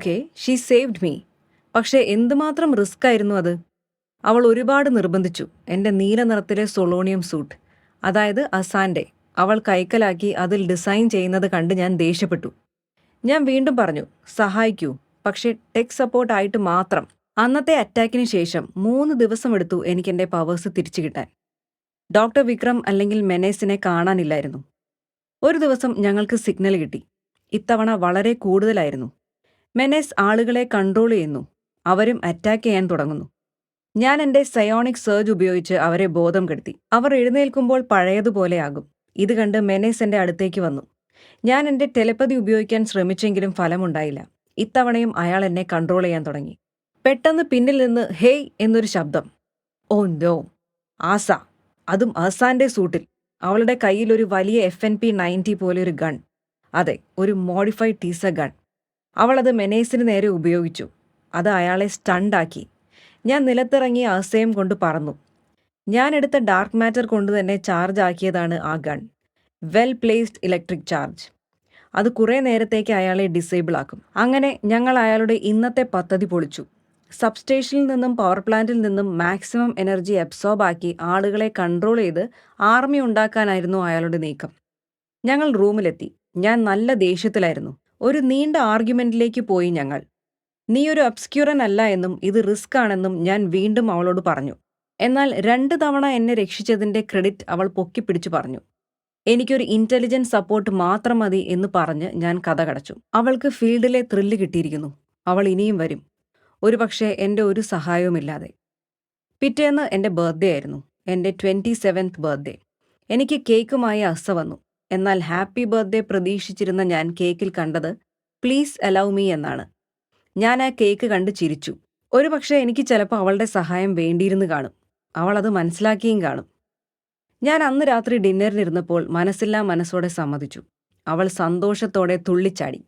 Okay, she saved me. പക്ഷേ എന്തുമാത്രം risk ആയിരുന്നു അത്. അവൾ ഒരുപാട് നിർബന്ധിച്ചു. എൻ്റെ നീല നിറത്തിലെ സൊളോണിയം സൂട്ട്, അതായത് അസാൻ്റെ, അവൾ കൈക്കലാക്കി അതിൽ ഡിസൈൻ ചെയ്യുന്നത് കണ്ട് ഞാൻ ദേഷ്യപ്പെട്ടു. ഞാൻ വീണ്ടും പറഞ്ഞു, സഹായിക്കൂ, പക്ഷേ ടെക് സപ്പോർട്ട് ആയിട്ട് മാത്രം. അന്നത്തെ അറ്റാക്കിന് ശേഷം 3 ദിവസമെടുത്തു എനിക്കെൻ്റെ പവേഴ്സ് തിരിച്ചു കിട്ടാൻ. ഡോക്ടർ വിക്രം അല്ലെങ്കിൽ മെനേസിനെ കാണാനില്ലായിരുന്നു. ഒരു ദിവസം ഞങ്ങൾക്ക് സിഗ്നൽ കിട്ടി. ഇത്തവണ വളരെ കൂടുതലായിരുന്നു. മെനേസ് ആളുകളെ കൺട്രോൾ ചെയ്യുന്നു. അവരും അറ്റാക്ക് ചെയ്യാൻ തുടങ്ങുന്നു. ഞാൻ എൻ്റെ സയോണിക് സർജ് ഉപയോഗിച്ച് അവരെ ബോധം കെടുത്തി. അവർ എഴുന്നേൽക്കുമ്പോൾ പഴയതുപോലെയാകും. ഇത് കണ്ട് മെനേസ് എൻ്റെ അടുത്തേക്ക് വന്നു. ഞാൻ എൻ്റെ ടെലപ്പതി ഉപയോഗിക്കാൻ ശ്രമിച്ചെങ്കിലും ഫലമുണ്ടായില്ല. ഇത്തവണയും അയാൾ എന്നെ കൺട്രോൾ ചെയ്യാൻ തുടങ്ങി. പെട്ടെന്ന് പിന്നിൽ നിന്ന് ഹേയ് എന്നൊരു ശബ്ദം. ഓ നോ, ആസ, അതും ആസാന്റെ സൂട്ടിൽ. അവളുടെ കയ്യിൽ ഒരു വലിയ FNP 90 പോലെ ഒരു ഗൺ. അതെ, ഒരു മോഡിഫൈഡ് ടീസർ ഗൺ. അവളത് മെനേസിന് നേരെ ഉപയോഗിച്ചു. അത് അയാളെ സ്റ്റണ്ടാക്കി. ഞാൻ നിലത്തിറങ്ങി ആസയും കൊണ്ട് പറന്നു. ഞാൻ എടുത്ത ഡാർക്ക് മാറ്റർ കൊണ്ടുതന്നെ ചാർജ് ആക്കിയതാണ് ആ gun. Well placed electric charge. അത് കുറേ നേരത്തേക്ക് അയാളെ ഡിസേബിൾ ആക്കും. അങ്ങനെ ഞങ്ങൾ അയാളുടെ ഇന്നത്തെ പദ്ധതി പൊളിച്ചു. സബ്സ്റ്റേഷനിൽ നിന്നും പവർ പ്ലാന്റിൽ നിന്നും മാക്സിമം എനർജി അബ്സോർബ് ആക്കി ആളുകളെ കൺട്രോൾ ചെയ്ത് ആർമി ഉണ്ടാക്കാനായിരുന്നു അയാളുടെ നീക്കം. ഞങ്ങൾ റൂമിലെത്തി. ഞാൻ നല്ല ദേഷ്യത്തിലായിരുന്നു. ഒരു നീണ്ട ആർഗ്യുമെന്റിലേക്ക് പോയി ഞങ്ങൾ. നീ ഒരു അബ്സ്ക്യൂറൻ അല്ല എന്നും ഇത് റിസ്ക് ആണെന്നും ഞാൻ വീണ്ടും അവളോട് പറഞ്ഞു. എന്നാൽ 2 തവണ എന്നെ രക്ഷിച്ചതിന്റെ ക്രെഡിറ്റ് അവൾ പൊക്കിപ്പിടിച്ചു പറഞ്ഞു. എനിക്കൊരു ഇന്റലിജൻസ് സപ്പോർട്ട് മാത്രം മതി എന്ന് പറഞ്ഞ് ഞാൻ കഥ കടച്ചു. അവൾക്ക് ഫീൽഡിലെ ത്രില്ല് കിട്ടിയിരിക്കുന്നു. അവൾ ഇനിയും വരും, ഒരുപക്ഷെ എൻ്റെ ഒരു സഹായവുമില്ലാതെ. പിറ്റേന്ന് എൻ്റെ ബർത്ത്ഡേ ആയിരുന്നു, എൻ്റെ 27th ബർത്ത്ഡേ. എനിക്ക് കേക്കുമായി അസ വന്നു. എന്നാൽ ഹാപ്പി ബർത്ത്ഡേ പ്രതീക്ഷിച്ചിരുന്ന ഞാൻ കേക്കിൽ കണ്ടത് പ്ലീസ് അലൗ മീ എന്നാണ്. ഞാൻ ആ കേക്ക് കണ്ട് ചിരിച്ചു. ഒരുപക്ഷെ എനിക്ക് ചിലപ്പോൾ അവളുടെ സഹായം വേണ്ടിയിരുന്നു കാണും. അവൾ അത് മനസ്സിലാക്കിയും കാണും. ഞാൻ അന്ന് രാത്രി ഡിന്നറിനിരുന്നപ്പോൾ മനസ്സില്ലാ മനസ്സോടെ സമ്മതിച്ചു. അവൾ സന്തോഷത്തോടെ തുള്ളിച്ചാടി.